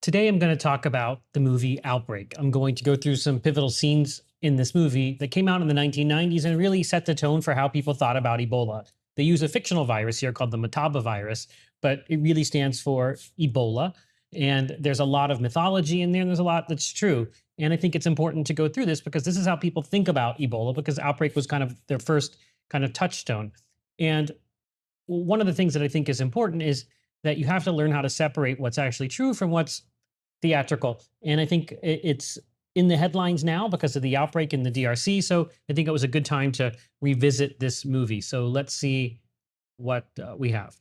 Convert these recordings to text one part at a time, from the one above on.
Today, I'm going to talk about the movie Outbreak. I'm going to go through some pivotal scenes in this movie that came out in the 1990s and really set the tone for how people thought about Ebola. They use a fictional virus here called the Motaba virus, but it really stands for Ebola. And there's a lot of mythology in there, and there's a lot that's true. And I think it's important to go through this because this is how people think about Ebola, because Outbreak was kind of their first kind of touchstone. And one of the things that I think is important is that you have to learn how to separate what's actually true from what's theatrical. And I think it's in the headlines now because of the outbreak in the DRC. So I think it was a good time to revisit this movie. So let's see what we have.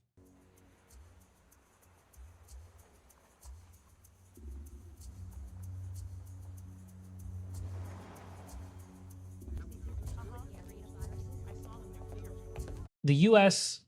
The US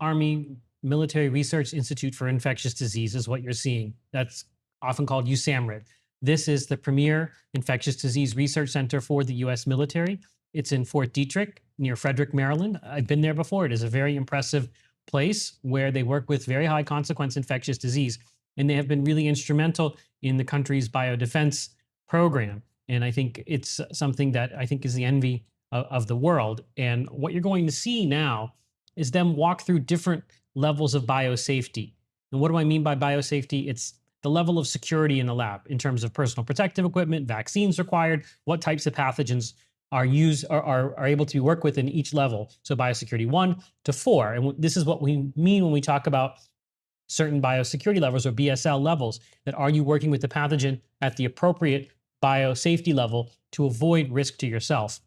Army Military Research Institute for Infectious Disease is what you're seeing. That's often called USAMRIID. This is the premier infectious disease research center for the US military. It's in Fort Detrick near Frederick, Maryland. I've been there before. It is a very impressive place where they work with very high consequence infectious disease. And they have been really instrumental in the country's biodefense program. And I think it's something that I think is the envy of the world. And what you're going to see now is them walk through different levels of biosafety. And what do I mean by biosafety? It's the level of security in the lab in terms of personal protective equipment, vaccines required, what types of pathogens are used are able to be worked with in each level. So biosecurity 1 to 4. And this is what we mean when we talk about certain biosecurity levels or BSL levels, that are you working with the pathogen at the appropriate biosafety level to avoid risk to yourself?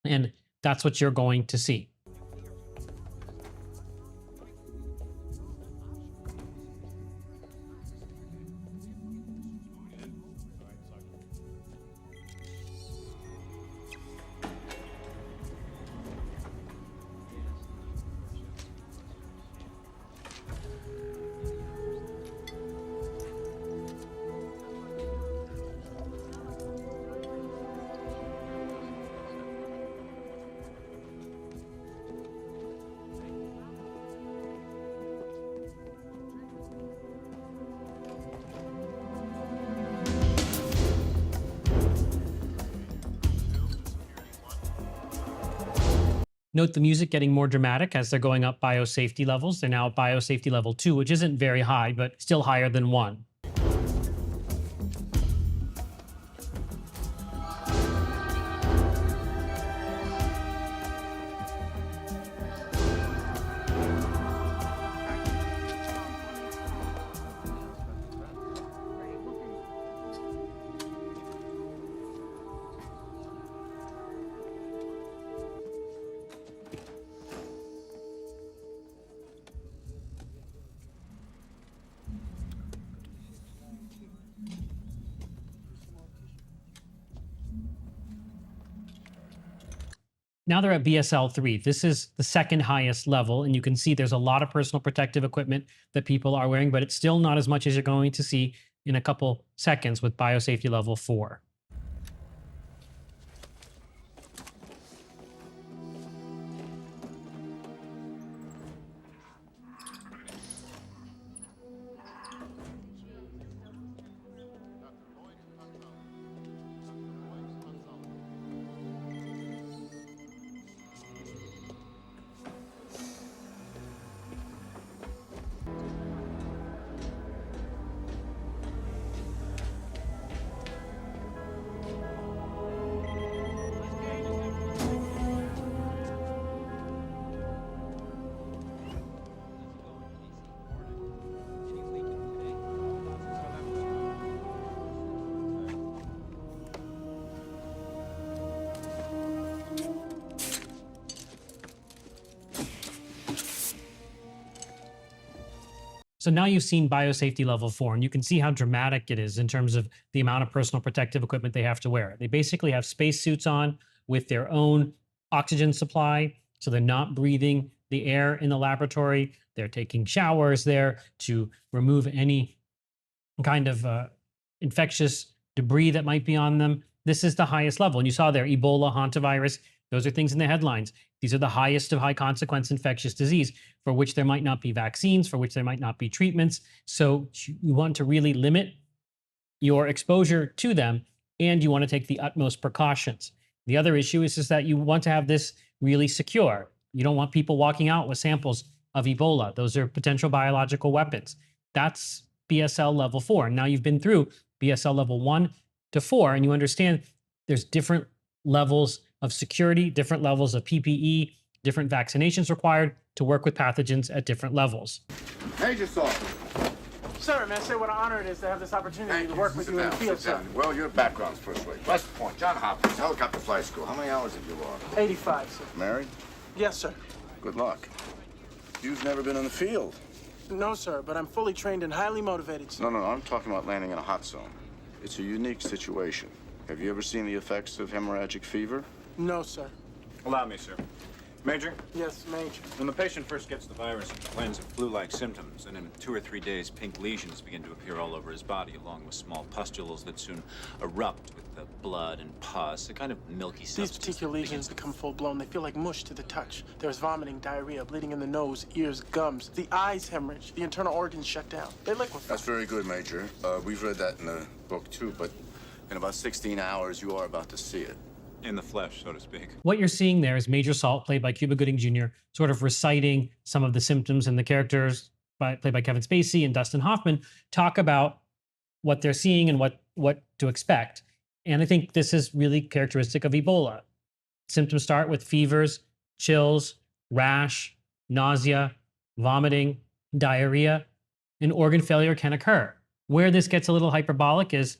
And that's what you're going to see. Note the music getting more dramatic as they're going up biosafety levels. They're now at biosafety level 2, which isn't very high, but still higher than 1. Now they're at BSL 3. This is the second highest level, and you can see there's a lot of personal protective equipment that people are wearing, but it's still not as much as you're going to see in a couple seconds with biosafety level 4. So now you've seen biosafety level 4, and you can see how dramatic it is in terms of the amount of personal protective equipment they have to wear. They basically have spacesuits on with their own oxygen supply, so they're not breathing the air in the laboratory. They're taking showers there to remove any kind of infectious debris that might be on them. This is the highest level. And you saw there, Ebola, hantavirus, those are things in the headlines. These are the highest of high consequence infectious disease for which there might not be vaccines, for which there might not be treatments. So you want to really limit your exposure to them, and you want to take the utmost precautions. The other issue is that you want to have this really secure. You don't want people walking out with samples of Ebola. Those are potential biological weapons. That's BSL level 4. Now you've been through BSL level 1 to 4, and you understand there's different levels of security, different levels of PPE, different vaccinations required to work with pathogens at different levels. Major Salt. Sir, may I say what an honor it is to have this opportunity to work with you in the field, sir. Well, your background's first rate. West Point, John Hopkins, helicopter flight school. How many hours have you logged? 85, sir. Married? Yes, sir. Good luck. You've never been in the field. No, sir, but I'm fully trained and highly motivated, sir. No, I'm talking about landing in a hot zone. It's a unique situation. Have you ever seen the effects of hemorrhagic fever? No, sir. Allow me, sir. Major, Yes, Major. when the patient first gets the virus, it complains of flu-like symptoms, and in 2 or 3 days, pink lesions begin to appear all over his body, along with small pustules that soon erupt with the blood and pus, a kind of milky substance. These particular lesions become full-blown. They feel like mush to the touch. There's vomiting, diarrhea, bleeding in the nose, ears, gums. The eyes hemorrhage. The internal organs shut down. They liquefy. That's very good, Major. We've read that in the book, too, but in about 16 hours, you are about to see it. In the flesh, so to speak. What you're seeing there is Major Salt, played by Cuba Gooding Jr., sort of reciting some of the symptoms, and the characters played by Kevin Spacey and Dustin Hoffman talk about what they're seeing and what to expect. And I think this is really characteristic of Ebola. Symptoms start with fevers, chills, rash, nausea, vomiting, diarrhea, and organ failure can occur. Where this gets a little hyperbolic is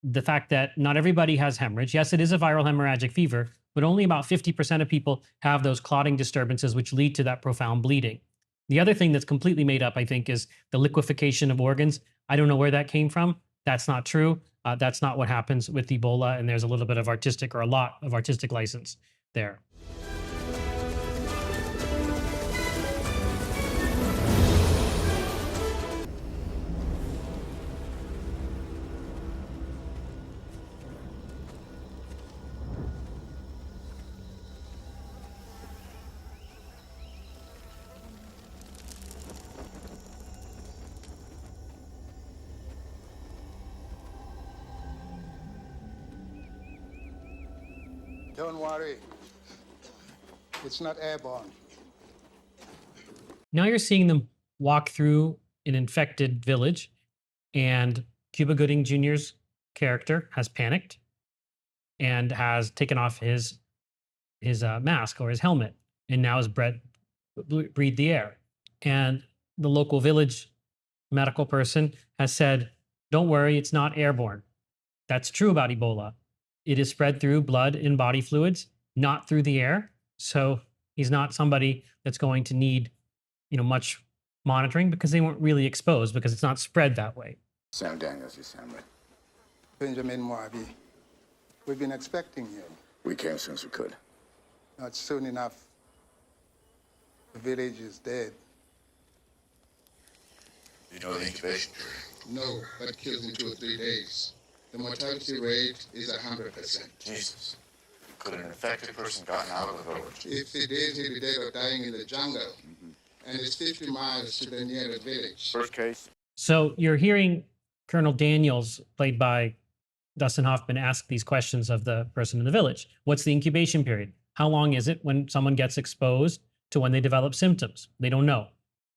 the fact that not everybody has hemorrhage. Yes, it is a viral hemorrhagic fever, but only about 50% of people have those clotting disturbances, which lead to that profound bleeding. The other thing that's completely made up, I think, is the liquefaction of organs. I don't know where that came from. That's not true. That's not what happens with Ebola, and there's a little bit of artistic, or a lot of artistic license there. Don't worry. It's not airborne. Now you're seeing them walk through an infected village, and Cuba Gooding Jr.'s character has panicked and has taken off his mask or his helmet, and now has breathed the air. And the local village medical person has said, "Don't worry, it's not airborne." That's true about Ebola. It is spread through blood and body fluids, not through the air. So he's not somebody that's going to need, much monitoring, because they weren't really exposed, because it's not spread that way. Sam Daniels, USAMRIID. Benjamin Moabi, we've been expecting you. We came as soon as we could. Not soon enough. The village is dead. You know the incubation period? No, but it kills in 2 or 3 days. The mortality rate is 100%. Jesus. Could an infected person gotten out of the village? If he did, he'd be dead or dying in the jungle. And it's 50 miles to the nearest village. First case? So you're hearing Colonel Daniels, played by Dustin Hoffman, ask these questions of the person in the village. What's the incubation period? How long is it when someone gets exposed to when they develop symptoms? They don't know.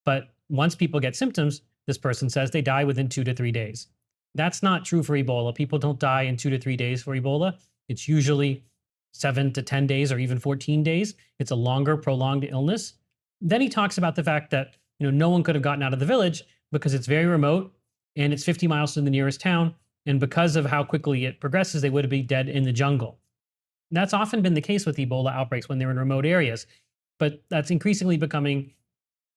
But once people get symptoms, this person says they die within 2 to 3 days. That's not true for Ebola. People don't die in 2 to 3 days for Ebola. It's usually 7 to 10 days or even 14 days. It's a longer, prolonged illness. Then he talks about the fact that no one could have gotten out of the village because it's very remote and it's 50 miles to the nearest town. And because of how quickly it progresses, they would be dead in the jungle. That's often been the case with Ebola outbreaks when they're in remote areas. But that's increasingly becoming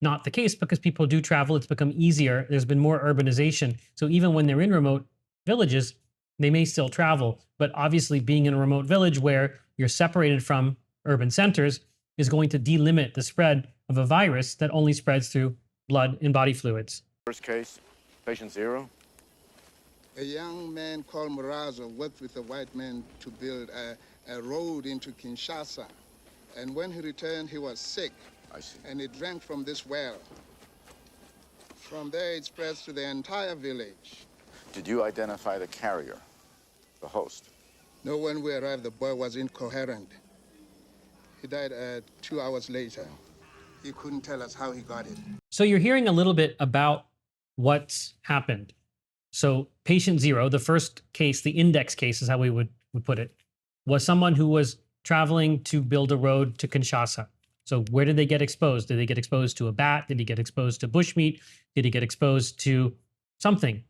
not the case because people do travel. It's become easier. There's been more urbanization. So even when they're in remote villages, they may still travel. But obviously being in a remote village where you're separated from urban centers is going to delimit the spread of a virus that only spreads through blood and body fluids. First case, patient 0. A young man called Morazo worked with a white man to build a road into Kinshasa. And when he returned, he was sick. I see. And he drank from this well. From there, it spreads to the entire village. Did you identify the carrier, the host? No, when we arrived, the boy was incoherent. He died 2 hours later. He couldn't tell us how he got it. So you're hearing a little bit about what's happened. So patient 0, the first case, the index case is how we would put it, was someone who was traveling to build a road to Kinshasa. So where did they get exposed? Did they get exposed to a bat? Did he get exposed to bushmeat? Did he get exposed to something?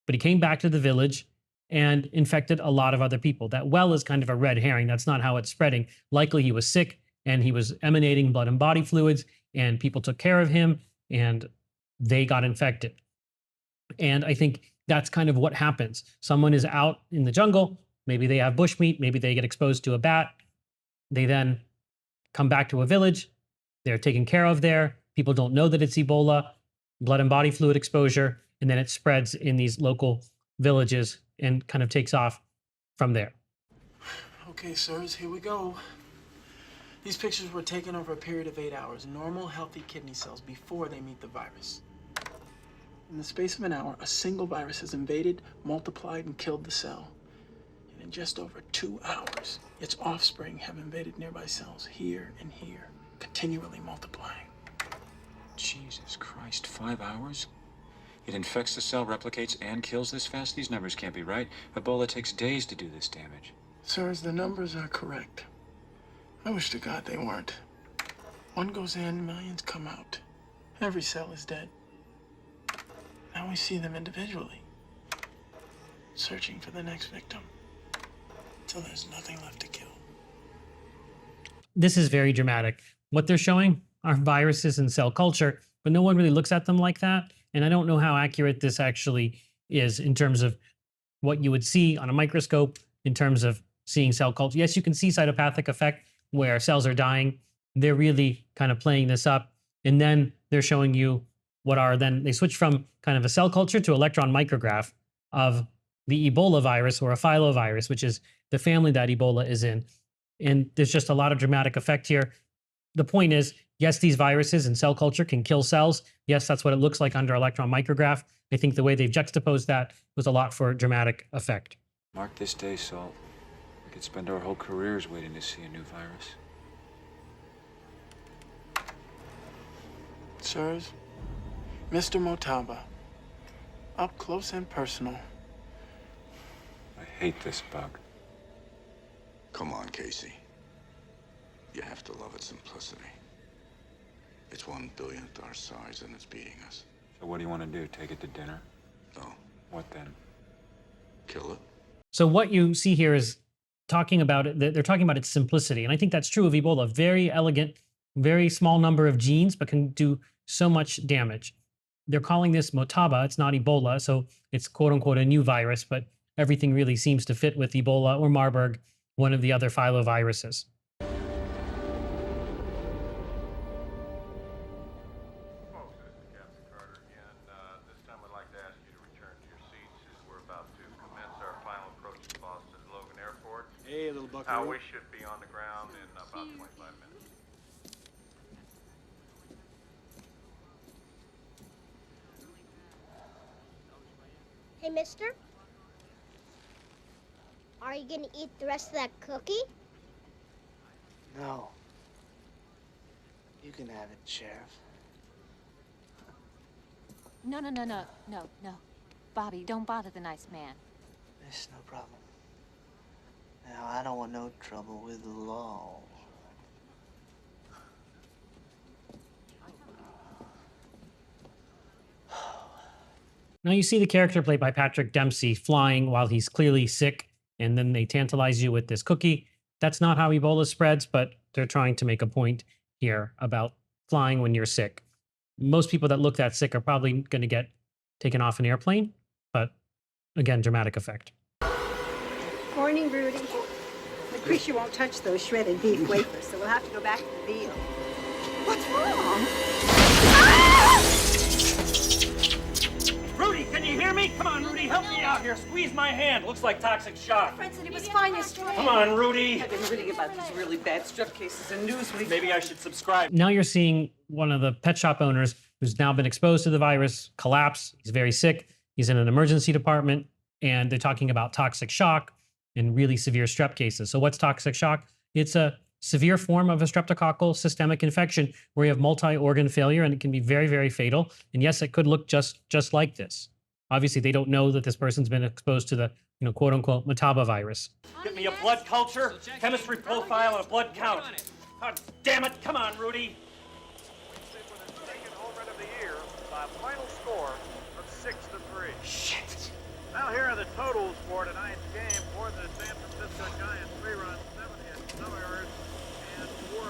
But he came back to the village and infected a lot of other people. That well is kind of a red herring. That's not how it's spreading. Likely he was sick and he was emanating blood and body fluids, and people took care of him and they got infected. And I think that's kind of what happens. Someone is out in the jungle, maybe they have bushmeat, maybe they get exposed to a bat. They then come back to a village, they're taken care of there. People don't know that it's Ebola, blood and body fluid exposure, and then it spreads in these local villages and kind of takes off from there. Okay, sirs, here we go. These pictures were taken over a period of 8 hours. Normal, healthy kidney cells before they meet the virus. In the space of an hour, a single virus has invaded, multiplied, and killed the cell. And in just over 2 hours, its offspring have invaded nearby cells here and here, continually multiplying. Jesus Christ, 5 hours? It infects the cell, replicates, and kills this fast? These numbers can't be right. Ebola takes days to do this damage. Sirs, the numbers are correct. I wish to God they weren't. One goes in, millions come out. Every cell is dead. Now we see them individually, searching for the next victim, until there's nothing left to kill. This is very dramatic. What they're showing are viruses in cell culture, but no one really looks at them like that. And I don't know how accurate this actually is in terms of what you would see on a microscope in terms of seeing cell culture. Yes, you can see cytopathic effect where cells are dying. They're really kind of playing this up. And then they're showing you what are then, they switch from kind of a cell culture to electron micrograph of the Ebola virus, or a filovirus, which is the family that Ebola is in. And there's just a lot of dramatic effect here. The point is, yes, these viruses in cell culture can kill cells. Yes, that's what it looks like under electron micrograph. I think the way they've juxtaposed that was a lot for dramatic effect. Mark this day, Salt. We could spend our whole careers waiting to see a new virus. Sirs, Mr. Motaba, up close and personal. I hate this bug. Come on, Casey. You have to love its simplicity. It's 1/1000th our size and it's beating us. So what do you want to do? Take it to dinner? No. What then? Kill it? So what you see here is talking about it, they're talking about its simplicity. And I think that's true of Ebola. Very elegant, very small number of genes, but can do so much damage. They're calling this Motaba. It's not Ebola, so it's quote unquote a new virus, but everything really seems to fit with Ebola or Marburg, one of the other filoviruses. Hey, little buckaroo. We should be on the ground in about 25 minutes. Hey, mister? Are you gonna eat the rest of that cookie? No. You can have it, Sheriff. No. Bobby, don't bother the nice man. It's no problem. Now, I don't want no trouble with the law. Now you see the character played by Patrick Dempsey flying while he's clearly sick, and then they tantalize you with this cookie. That's not how Ebola spreads, but they're trying to make a point here about flying when you're sick. Most people that look that sick are probably going to get taken off an airplane, but again, dramatic effect. Morning, Rudy. Lucretia won't touch those shredded beef wafers, so we'll have to go back to the veal. What's wrong? Rudy, can you hear me? Come on, Rudy, help me out here. Squeeze my hand. Looks like toxic shock. Friend said he was fine yesterday. Come on, Rudy. I've been reading about these really bad strep cases in Newsweek. Maybe I should subscribe. Now you're seeing one of the pet shop owners who's now been exposed to the virus collapse. He's very sick. He's in an emergency department. And they're talking about toxic shock in really severe strep cases. So what's toxic shock? It's a severe form of a streptococcal systemic infection where you have multi-organ failure, and it can be very, very fatal. And yes, it could look just like this. Obviously, they don't know that this person's been exposed to the, quote unquote, Motaba virus. Get me a blood culture, chemistry profile, and a blood count. Oh, damn it! Come on, Rudy. Second home run of the year by a final score of 6-3. Shit. Now here are the totals for tonight's game for the San Francisco Giants. 3 runs, 7 hits, no errors, and 4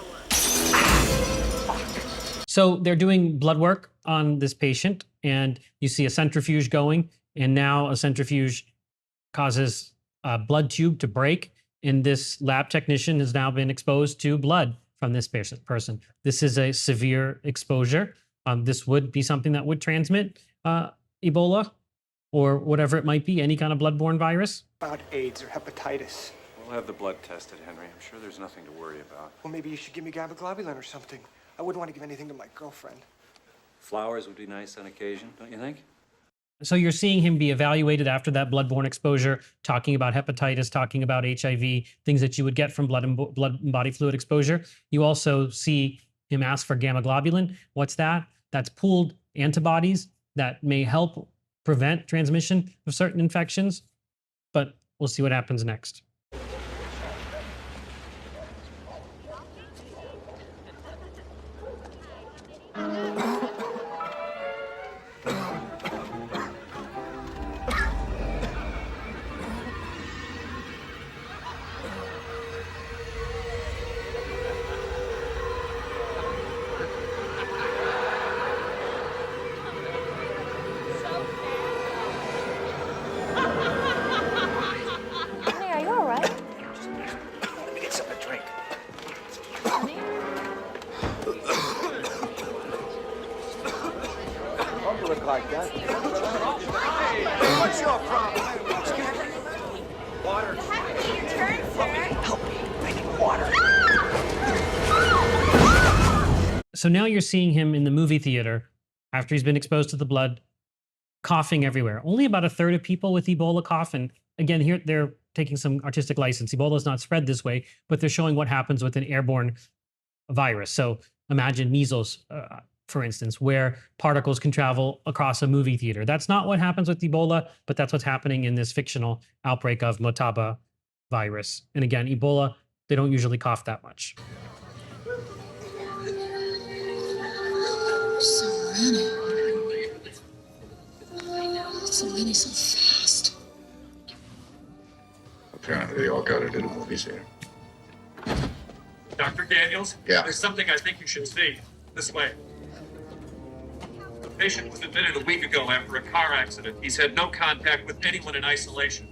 left. So they're doing blood work on this patient, and you see a centrifuge going, and now a centrifuge causes a blood tube to break, and this lab technician has now been exposed to blood from this person. This is a severe exposure. This would be something that would transmit Ebola or whatever it might be, any kind of bloodborne virus. About AIDS or hepatitis. We'll have the blood tested, Henry. I'm sure there's nothing to worry about. Well, maybe you should give me gabaglobulin or something. I wouldn't want to give anything to my girlfriend. Flowers would be nice on occasion, don't you think? So you're seeing him be evaluated after that bloodborne exposure, talking about hepatitis, talking about HIV, things that you would get from blood and body fluid exposure. You also see him ask for gamma globulin. What's that? That's pooled antibodies that may help prevent transmission of certain infections, but we'll see what happens next. Like that. What's your problem? Water. Help me. I need water. So now you're seeing him in the movie theater after he's been exposed to the blood, coughing everywhere. Only about a third of people with Ebola cough. And again, here they're taking some artistic license. Ebola is not spread this way, but they're showing what happens with an airborne virus. So imagine measles, for instance, where particles can travel across a movie theater. That's not what happens with Ebola, but that's what's happening in this fictional outbreak of Motaba virus. And again, Ebola, they don't usually cough that much. So many. So many so fast. Apparently they all got it in the movies here. Dr. Daniels? Yeah. There's something I think you should see. This way. The patient was admitted a week ago after a car accident. He's had no contact with anyone in isolation.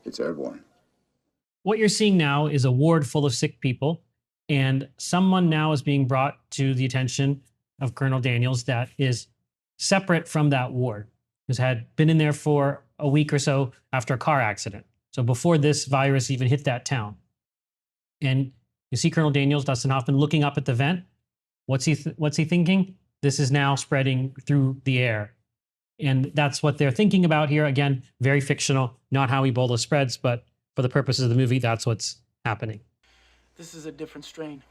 It's airborne. What you're seeing now is a ward full of sick people, and someone now is being brought to the attention of Colonel Daniels that is separate from that ward, who's had been in there for a week or so after a car accident. So before this virus even hit that town. And you see Colonel Daniels, Dustin Hoffman, looking up at the vent. What's he thinking? This is now spreading through the air. And that's what they're thinking about here. Again, very fictional, not how Ebola spreads, but for the purposes of the movie, that's what's happening. This is a different strain.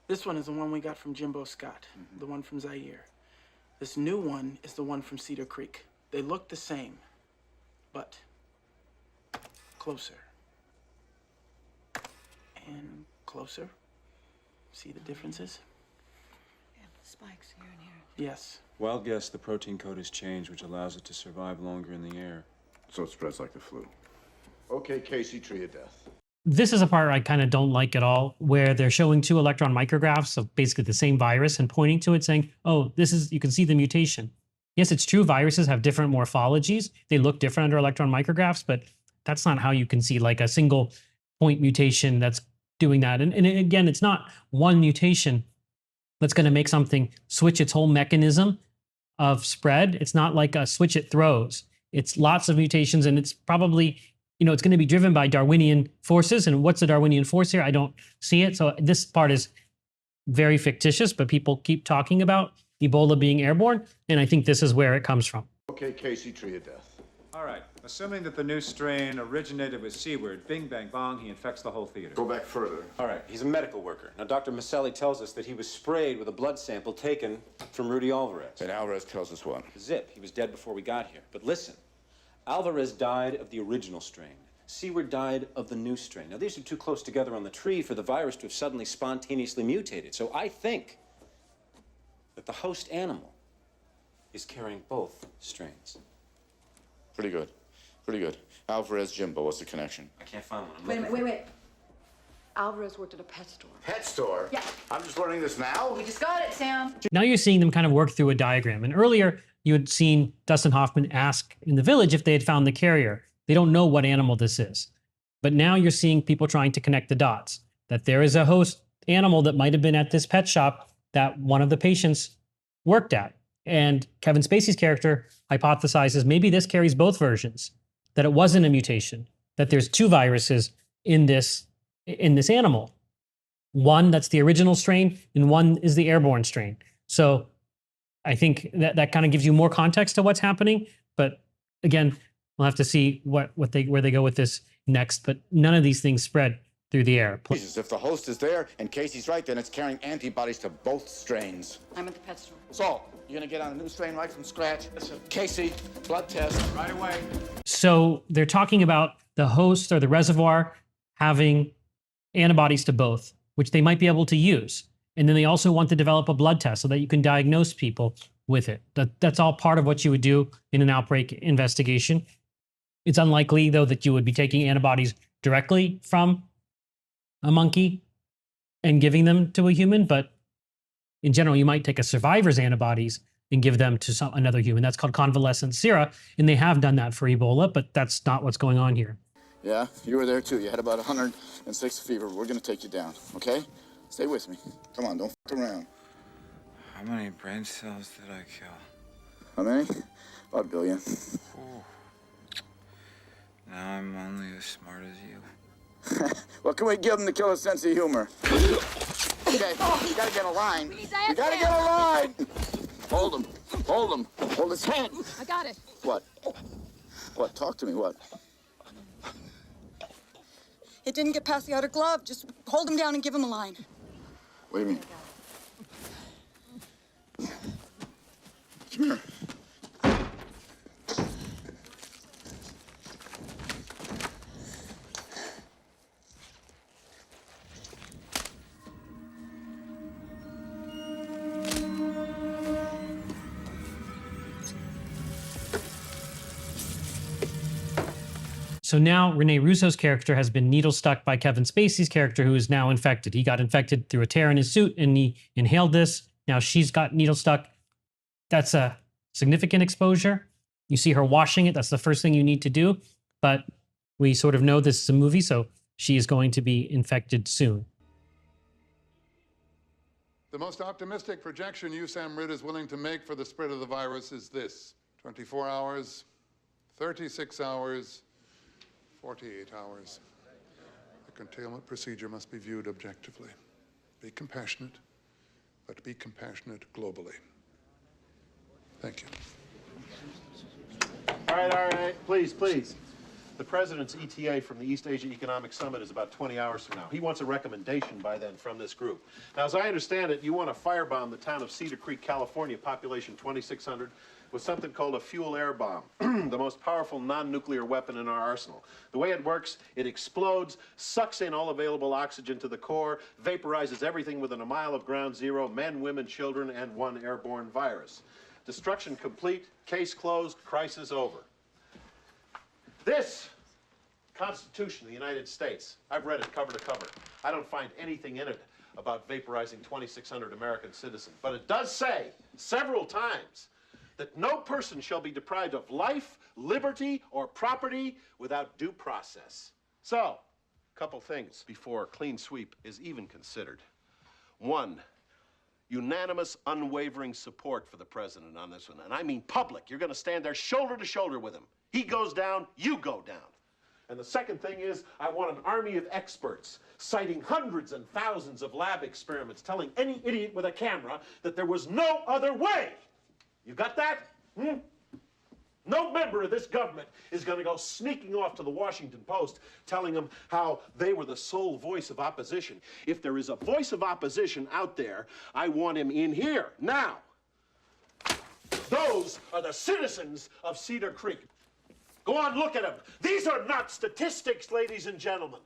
This one is the one we got from Jimbo Scott, the one from Zaire. This new one is the one from Cedar Creek. They look the same, but closer. And closer. See the differences? Yeah, spikes here and here. Yes. Wild guess the protein code has changed, which allows it to survive longer in the air. So it spreads like the flu. Okay, Casey, tree of death. This is a part I kind of don't like at all, where they're showing 2 electron micrographs of basically the same virus and pointing to it saying, oh, this is, you can see the mutation. Yes, it's true. Viruses have different morphologies. They look different under electron micrographs, but that's not how you can see like a single point mutation that's doing that. And again, it's not one mutation that's going to make something switch its whole mechanism of spread. It's not like a switch it throws. It's lots of mutations, and it's probably, it's going to be driven by Darwinian forces. And what's the Darwinian force here? I don't see it. So this part is very fictitious, but people keep talking about Ebola being airborne, and I think this is where it comes from. Okay, Casey, treated death. All right. Assuming that the new strain originated with Seaward, bing, bang, bong, he infects the whole theater. Go back further. All right, he's a medical worker. Now, Dr. Maselli tells us that he was sprayed with a blood sample taken from Rudy Alvarez. And Alvarez tells us what? Zip. He was dead before we got here. But listen, Alvarez died of the original strain. Seaward died of the new strain. Now, these are too close together on the tree for the virus to have suddenly spontaneously mutated. So I think that the host animal is carrying both strains. Pretty good. Pretty good. Alvarez, Jimbo, what's the connection? I can't find one. Wait a minute, wait. Alvarez worked at a pet store. Pet store? Yeah. I'm just learning this now? We just got it, Sam. Now you're seeing them kind of work through a diagram. And earlier, you had seen Dustin Hoffman ask in the village if they had found the carrier. They don't know what animal this is. But now you're seeing people trying to connect the dots, that there is a host animal that might have been at this pet shop that one of the patients worked at. And Kevin Spacey's character hypothesizes maybe this carries both versions, that it wasn't a mutation, that there's two viruses in this animal. One that's the original strain, and one is the airborne strain. So I think that kind of gives you more context to what's happening. But again, we'll have to see where they go with this next. But none of these things spread through the air. Jesus, if the host is there and Casey's right, then it's carrying antibodies to both strains. I'm at the pet store. So, you're gonna get on a new strain right from scratch? Listen, Casey, blood test. Right away. So they're talking about the host or the reservoir having antibodies to both, which they might be able to use. And then they also want to develop a blood test so that you can diagnose people with it. That's all part of what you would do in an outbreak investigation. It's unlikely, though, that you would be taking antibodies directly from a monkey and giving them to a human, but in general, you might take a survivor's antibodies and give them to another human. That's called convalescent sera, and they have done that for Ebola, but that's not what's going on here. Yeah, you were there too. You had about 106 fever. We're gonna take you down, okay? Stay with me. Come on, don't f around. How many brain cells did I kill? How many? About 1 billion. Ooh. Now I'm only as smart as you. Well, can we give them the killer's sense of humor? Okay, you gotta get a line. You gotta get a line! Hold him. Hold him. Hold his hand. I got it. What? What? Talk to me. What? It didn't get past the outer glove. Just hold him down and give him a line. What do you mean? Come here. So now Rene Russo's character has been needle stuck by Kevin Spacey's character, who is now infected. He got infected through a tear in his suit and he inhaled this. Now she's got needle stuck. That's a significant exposure. You see her washing it. That's the first thing you need to do. But we sort of know this is a movie, so she is going to be infected soon. The most optimistic projection USAMRIID is willing to make for the spread of the virus is this: 24 hours, 36 hours, 48 hours. The containment procedure must be viewed objectively. Be compassionate, but be compassionate globally. Thank you. All right. Please, please. The president's ETA from the East Asia Economic Summit is about 20 hours from now. He wants a recommendation by then from this group. Now, as I understand it, you want to firebomb the town of Cedar Creek, California, population 2,600, with something called a fuel-air bomb, the most powerful non-nuclear weapon in our arsenal. The way it works, it explodes, sucks in all available oxygen to the core, vaporizes everything within a mile of ground zero, men, women, children, and one airborne virus. Destruction complete, case closed, crisis over. This Constitution of the United States, I've read it cover to cover. I don't find anything in it about vaporizing 2,600 American citizens, but it does say several times that no person shall be deprived of life, liberty, or property without due process. So, a couple things before a clean sweep is even considered. One, unanimous, unwavering support for the president on this one. And I mean public. You're going to stand there shoulder to shoulder with him. He goes down, you go down. And the second thing is, I want an army of experts citing hundreds and thousands of lab experiments, telling any idiot with a camera that there was no other way. You got that? No member of this government is going to go sneaking off to the Washington Post telling them how they were the sole voice of opposition. If there is a voice of opposition out there, I want him in here, now. Those are the citizens of Cedar Creek. Go on, look at them. These are not statistics, ladies and gentlemen.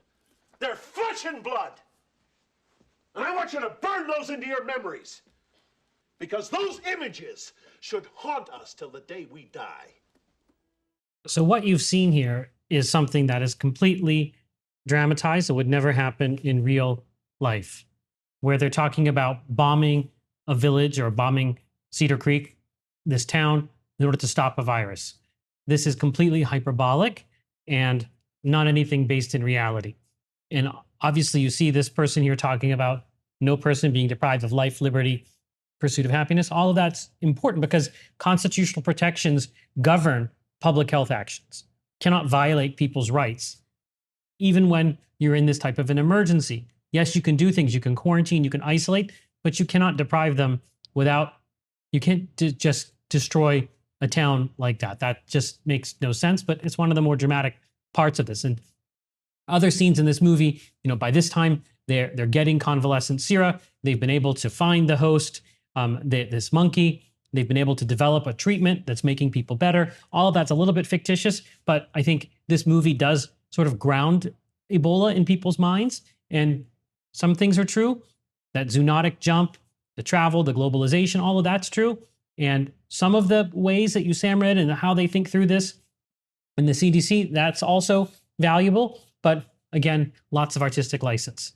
They're flesh and blood. And I want you to burn those into your memories. Because those images should haunt us till the day we die. So what you've seen here is something that is completely dramatized. It would never happen in real life, where they're talking about bombing a village or bombing Cedar Creek, this town, in order to stop a virus. This is completely hyperbolic and not anything based in reality. And obviously you see this person here talking about no person being deprived of life, liberty, pursuit of happiness. All of that's important because constitutional protections govern public health actions. Cannot violate people's rights, even when you're in this type of an emergency. Yes, you can do things. You can quarantine, you can isolate, but you cannot deprive them without, you can't just destroy a town like that. That just makes no sense, but it's one of the more dramatic parts of this. And other scenes in this movie, by this time, they're getting convalescent sera. They've been able to find the host, this monkey. They've been able to develop a treatment that's making people better. All of that's a little bit fictitious, but I think this movie does sort of ground Ebola in people's minds. And some things are true. That zoonotic jump, the travel, the globalization, all of that's true. And some of the ways that USAMRIID and how they think through this and the CDC, that's also valuable. But again, lots of artistic license.